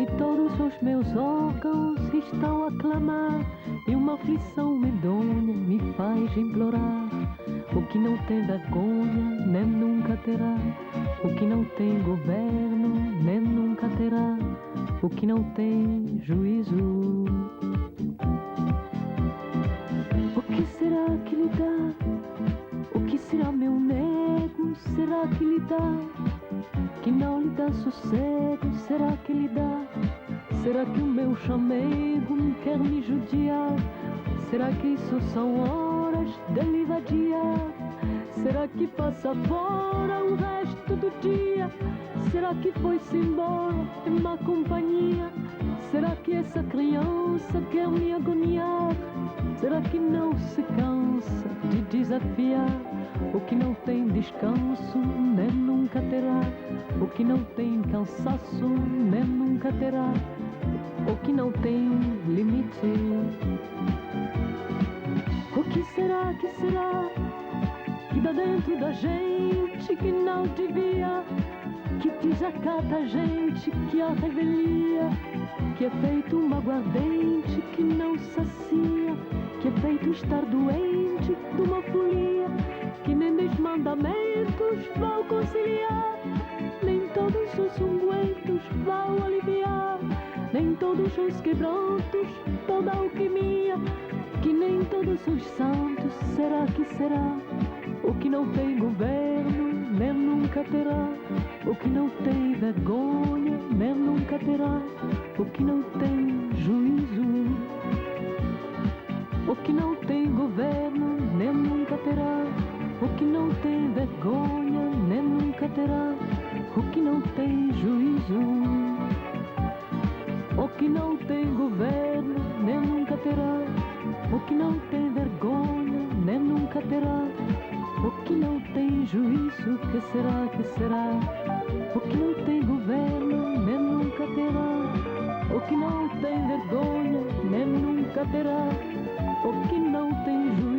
e todos os meus órgãos estão a clamar, e uma aflição medonha me faz implorar. O que não tem vergonha nem nunca terá, o que não tem governo nem nunca terá, o que não tem juízo. O que será que lhe dá? O que será, meu nego? Será que lhe dá? Que não lhe dá sossego? Será que lhe dá? Será que o meu chamego quer me judiar? Será que isso são horas dele vadiar? Será que passa fora o resto do dia? Será que foi-se embora em má companhia? Será que essa criança quer me agoniar? Será que não se cansa de desafiar? O que não tem descanso nem nunca terá, o que não tem cansaço nem nunca terá, o que não tem limite. O que será que dá dentro da gente que não devia, que desacata a gente, que a revelia, que é feito uma aguardente que não sacia, que é feito estar doente de uma folia, que nem dos mandamentos vão conciliar, nem todos os ungüentos vão aliviar, nem todos os quebrantos, toda alquimia, que nem todos os santos. Será que será? O que não tem governo nem nunca terá, o que não tem vergonha nem nunca terá, o que não tem juízo. O que não tem governo nem nunca terá, o que não tem vergonha nem nunca terá, o que não tem juízo. O que não tem governo nem nunca terá, o que não tem vergonha nem nunca terá, o que não tem juízo. Que será, que será? O que não tem governo nem nunca terá, o que não tem vergonha nem nunca terá, o que não tem juízo.